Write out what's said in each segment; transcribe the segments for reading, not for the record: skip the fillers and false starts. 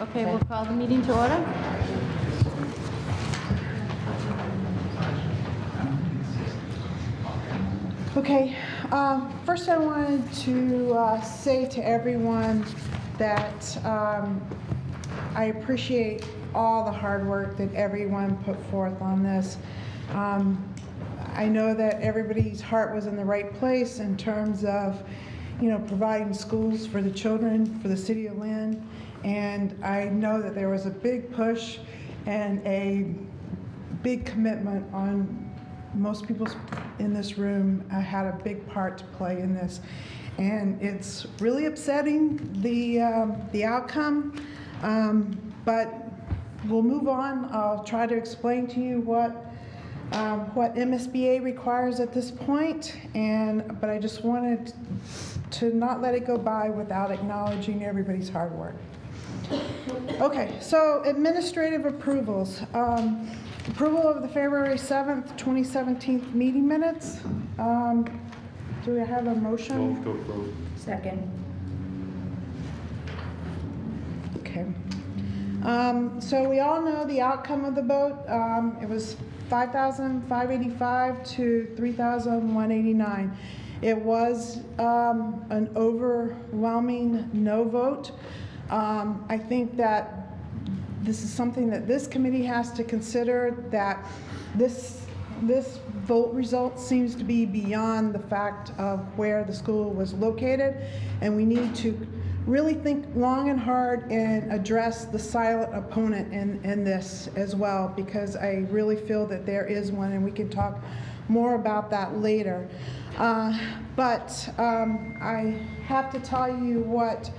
Okay, we'll call the meeting to order. Okay, first I wanted to say to everyone that I appreciate all the hard work that everyone put forth on this. I know that everybody's heart was in the right place in terms of, providing schools for the children, for the city of Lynn, and I know that there was a big push and a big commitment on most people in this room had a big part to play in this, and it's really upsetting the outcome, but we'll move on. I'll try to explain to you what MSBA requires at this point, but I just wanted to not let it go by without acknowledging everybody's hard work. Okay, so administrative approvals. Approval of the February 7th, 2017 meeting minutes. Do we have a motion? Move to approve. Second. Okay. So we all know the outcome of the vote. It was 5,585 to 3,189. It was an overwhelming no vote. I think that this is something that this committee has to consider, that this vote result seems to be beyond the fact of where the school was located, and we need to really think long and hard and address the silent opponent in this as well, because I really feel that there is one, and we can talk more about that later. But I have to tell you what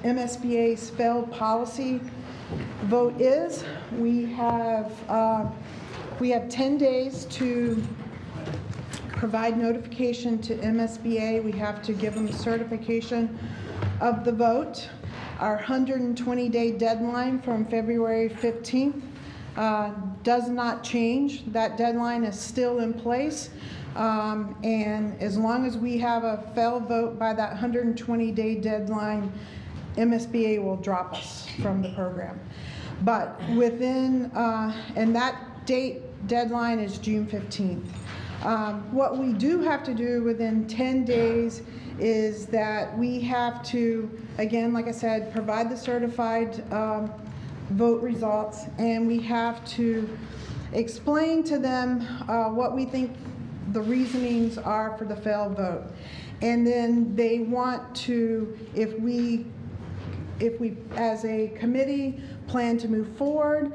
MSBA's failed policy vote is. We have 10 days to provide notification to MSBA. We have to give them certification of the vote. Our 120-day deadline from February 15th does not change. That deadline is still in place. And as long as we have a failed vote by that 120-day deadline, MSBA will drop us from the program. But within, and that deadline is June 15th. What we do have to do within 10 days is that we have to, again, like I said, provide the certified vote results, and we have to explain to them what we think the reasonings are for the failed vote. And then they want to, if we as a committee plan to move forward,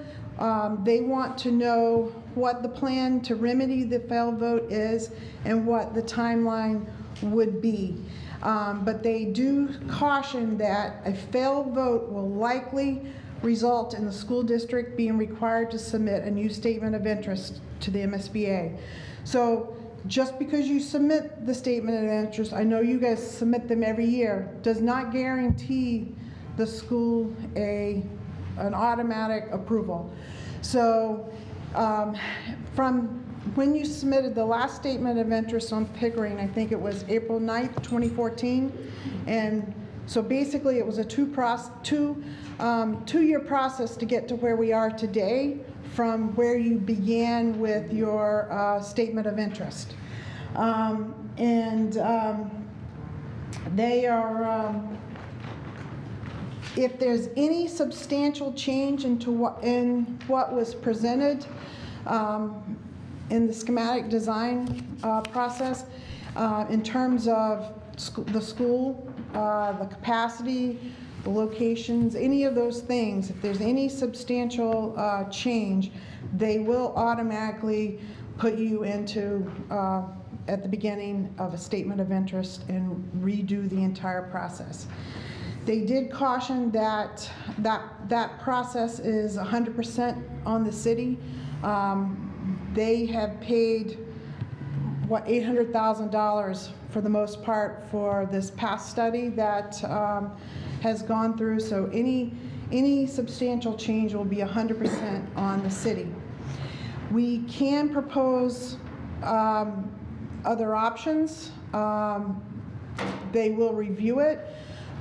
they want to know what the plan to remedy the failed vote is and what the timeline would be. But they do caution that a failed vote will likely result in the school district being required to submit a new statement of interest to the MSBA. So just because you submit the statement of interest, I know you guys submit them every year, does not guarantee the school an automatic approval. So from when you submitted the last statement of interest on Pickering, I think it was April 9th, 2014, and so basically it was a two-year process to get to where we are today from where you began with your statement of interest. They are, if there's any substantial change in what was presented in the schematic design process in terms of the school, the capacity, the locations, any of those things, if there's any substantial change, they will automatically put you into at the beginning of a statement of interest and redo the entire process. They did caution that process is 100% on the city. They have paid, what, $800,000 for the most part for this past study that has gone through, so any substantial change will be 100% on the city. We can propose other options. They will review it,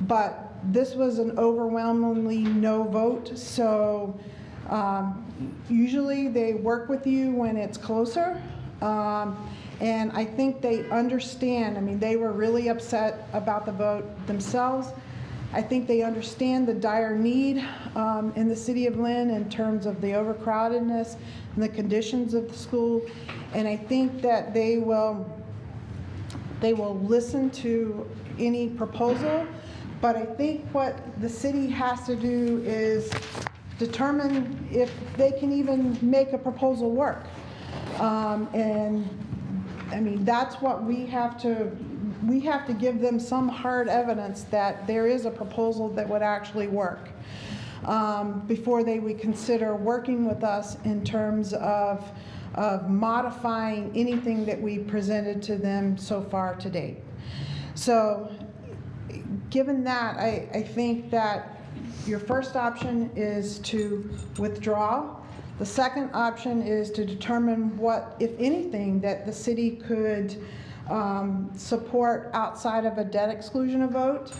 but This was an overwhelmingly no vote, so usually they work with you when it's closer. And I think they understand. I mean, they were really upset about the vote themselves. I think they understand the dire need in the city of Lynn in terms of the overcrowdedness and the conditions of the school. And I think that they will listen to any proposal. But I think what the city has to do is determine if they can even make a proposal work. And I mean, that's what we have to give them some hard evidence that there is a proposal that would actually work before they would consider working with us in terms of modifying anything that we presented to them so far to date. So given that, I think that your first option is to withdraw. The second option is to determine what, if anything, that the city could support outside of a debt exclusion of vote.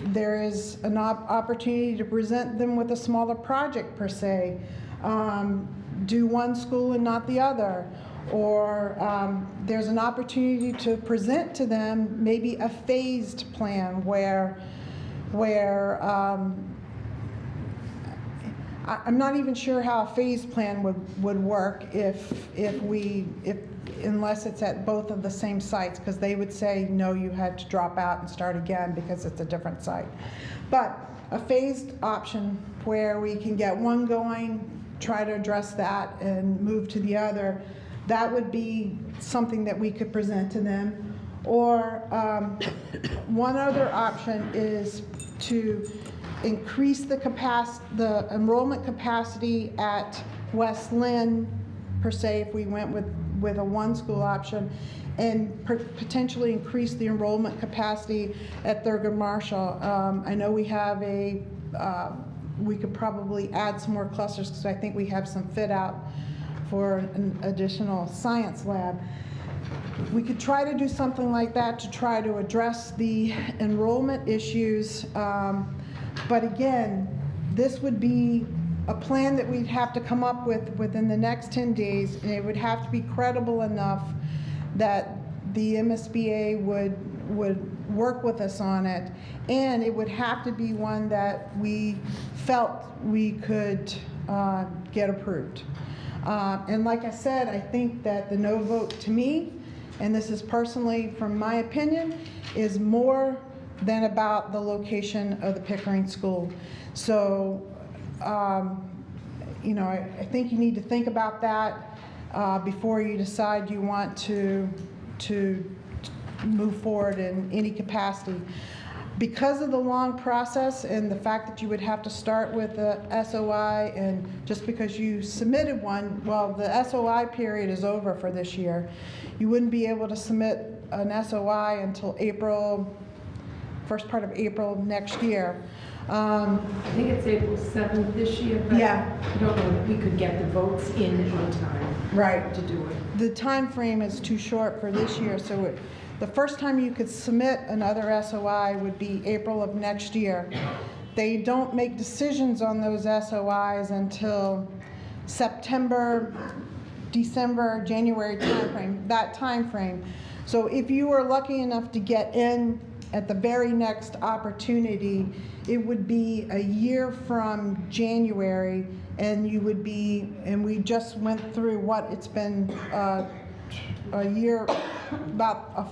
There is an opportunity to present them with a smaller project per se, do one school and not the other, or there's an opportunity to present to them maybe a phased plan where I'm not even sure how a phased plan would work unless it's at both of the same sites, because they would say, no, you had to drop out and start again because it's a different site. But a phased option where we can get one going, try to address that and move to the other, that would be something that we could present to them. Or one other option is to increase the enrollment capacity at West Lynn, per se, if we went with a one school option, and potentially increase the enrollment capacity at Thurgood Marshall. I know we have we could probably add some more clusters because I think we have some fit out for an additional science lab. We could try to do something like that to try to address the enrollment issues. But again, this would be a plan that we'd have to come up with within the next 10 days, and it would have to be credible enough that the MSBA would work with us on it, and it would have to be one that we felt we could get approved. And like I said, I think that the no vote to me, and this is personally from my opinion, is more than about the location of the Pickering School. So, you know, I think you need to think about that before you decide you want to move forward in any capacity. Because of the long process and the fact that you would have to start with the SOI, and just because you submitted one, well, the SOI period is over for this year. You wouldn't be able to submit an SOI until first part of April next year. I think it's April 7th this year, but yeah. I don't know if we could get the votes in time to do it. The time frame is too short for this year, so the first time you could submit another SOI would be April of next year. They don't make decisions on those SOIs until September, December, January time frame. So if you were lucky enough to get in at the very next opportunity, it would be a year from January, and you would be, and we just went through what it's been a year, about a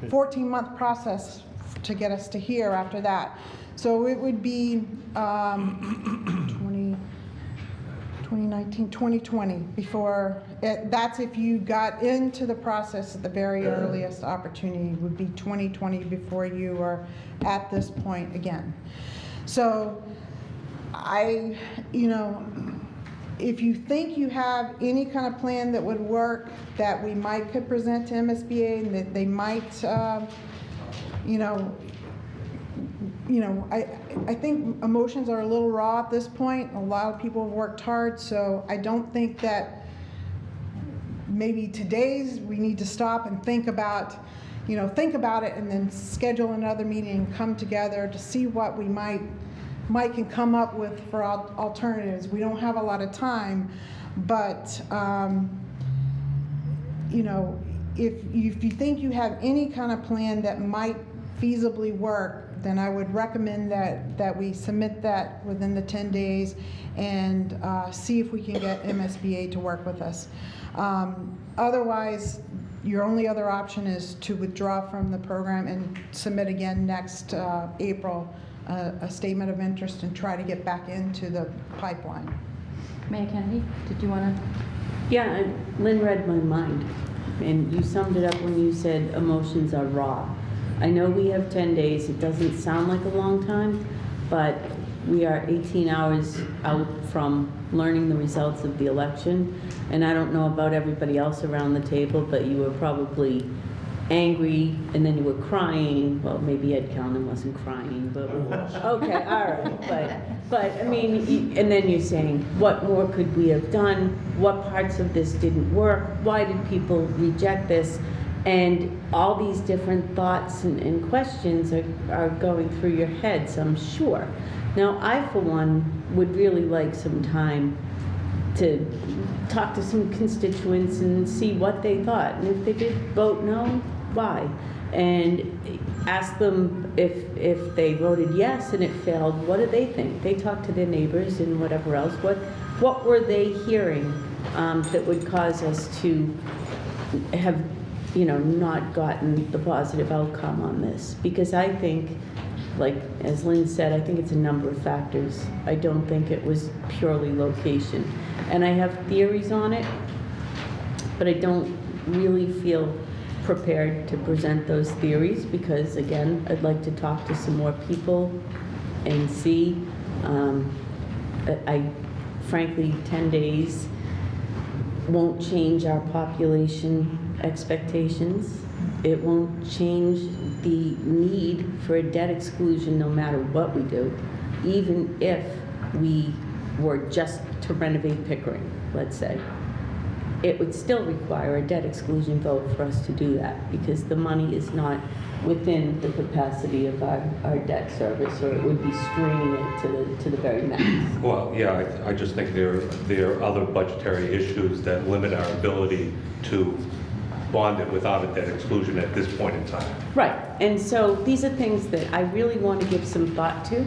14-month process to get us to here after that. So it would be 2019, 2020 before, that's if you got into the process at the very earliest opportunity, would be 2020 before you are at this point again. So you know, if you think you have any kind of plan that would work, that we could present to MSBA, and that they might, I think emotions are a little raw at this point. A lot of people have worked hard, so I don't think that maybe we need to stop and think about, think about it and then schedule another meeting and come together to see what we might can come up with for alternatives. We don't have a lot of time, but if you think you have any kind of plan that might feasibly work, then I would recommend that we submit that within the 10 days and see if we can get MSBA to work with us. Otherwise, your only other option is to withdraw from the program and submit again next April a statement of interest and try to get back into the pipeline. Mayor Kennedy, did you want to? Yeah, Lynn read my mind, and you summed it up when you said emotions are raw. I know we have 10 days. It doesn't sound like a long time, but we are 18 hours out from learning the results of the election. And I don't know about everybody else around the table, but you were probably angry, and then you were crying. Well, maybe Ed Calnan wasn't crying, but okay, all right. But I mean, and then you're saying, what more could we have done? What parts of this didn't work? Why did people reject this? And all these different thoughts and questions are going through your heads, I'm sure. Now, I, for one, would really like some time to talk to some constituents and see what they thought. And if they did vote no, why? And ask them if they voted yes and it failed, what do they think? They talked to their neighbors and whatever else. What were they hearing that would cause us to have not gotten the positive outcome on this? Because I think, like as Lynn said, I think it's a number of factors. I don't think it was purely location. And I have theories on it, but I don't really feel prepared to present those theories because, again, I'd like to talk to some more people and see. Frankly, 10 days won't change our population expectations. It won't change the need for a debt exclusion no matter what we do, even if we were just to renovate Pickering, let's say. It would still require a debt exclusion vote for us to do that because the money is not within the capacity of our debt service, or it would be straining it to the very max. Well, yeah, I just think there are other budgetary issues that limit our ability to bond it without a debt exclusion at this point in time. Right, and so these are things that I really want to give some thought to.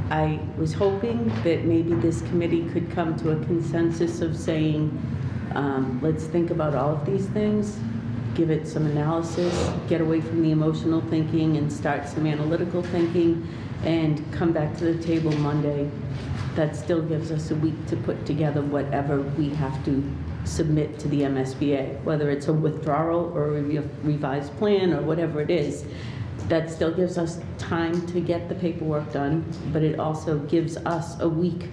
I was hoping that maybe this committee could come to a consensus of saying, let's think about all of these things, give it some analysis, get away from the emotional thinking and start some analytical thinking, and come back to the table Monday. That still gives us a week to put together whatever we have to submit to the MSBA, whether it's a withdrawal or a revised plan or whatever it is. That still gives us time to get the paperwork done, but it also gives us a week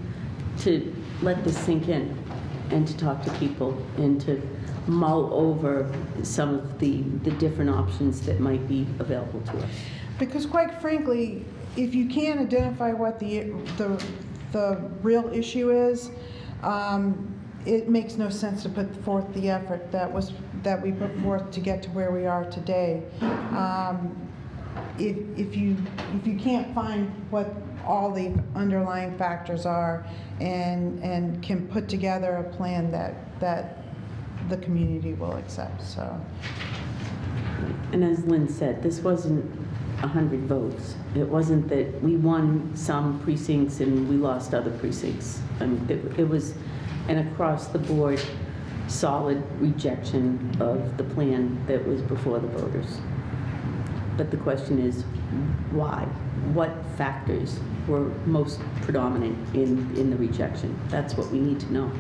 to let this sink in and to talk to people and to mull over some of the different options that might be available to us. Because quite frankly, if you can't identify what the real issue is, it makes no sense to put forth the effort that we put forth to get to where we are today. If you can't find what all the underlying factors are and can put together a plan that the community will accept, so. And as Lynn said, this wasn't 100 votes. It wasn't that we won some precincts and we lost other precincts. I mean, it was an across-the-board solid rejection of the plan that was before the voters. But the question is, why? What factors were most predominant in the rejection? That's what we need to know.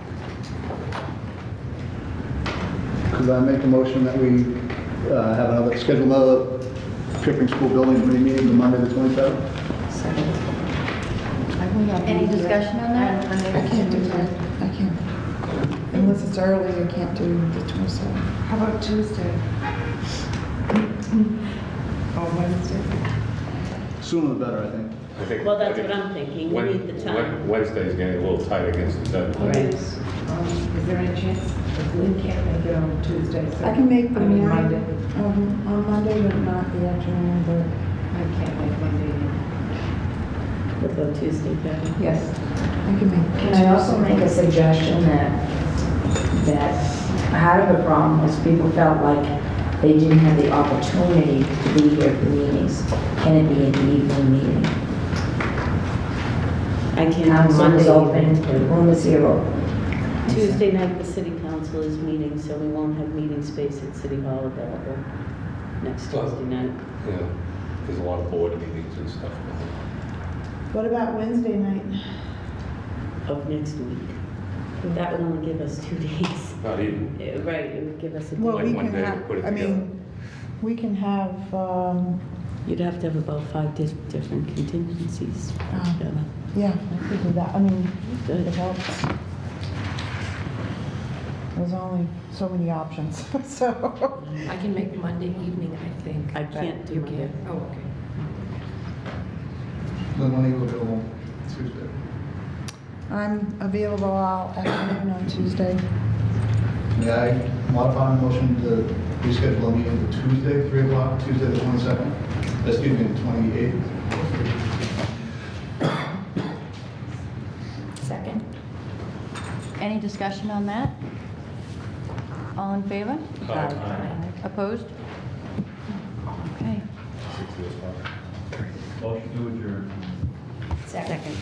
Could I make a motion that we schedule another Pickering School Building Committee meeting on Monday the 27th? Any discussion on that? I can't do that. I can't. Unless it's early, I can't do the 27th. How about Tuesday? Or Wednesday? Sooner the better, I think. Well, that's what I'm thinking. We need the time. Wednesday's getting a little tight against the deadline. Is there any chance, if Lynn can't make it on Tuesday, so. I can make the I mean, morning, Monday. on Monday, but not the afternoon, but. I can't make Monday. What about Tuesday, Patty? Yes. I can make. Can I also make a suggestion that part of the problem was people felt like they didn't have the opportunity to be here for meetings? Can it be an evening meeting? I can't do Council is Monday. open, the room is zero. Tuesday night, the city council is meeting, so we won't have meeting space at City Hall available next Well- Tuesday night. Yeah, there's a lot of board meetings and stuff. What about Wednesday night? Of next week. That would only give us 2 days. Not even, Right, it would give us a Well, Like we one can day to have, put it I mean, we can have, You'd have to have about 5 different contingencies Oh. together. yeah, we could do that. I mean, Good. it helps. There's only so many options, so. I can make Monday evening, I think. I but can't do you Monday. can't. Oh, okay. Then when are you available Tuesday? I'm available all afternoon on Tuesday. May I modify my motion to reschedule a meeting to Tuesday, 3 o'clock, Tuesday the 22nd? Excuse me, the 28th? Second? Any discussion on that? All in favor? Opposed? Okay. Motion to adjourn. Second.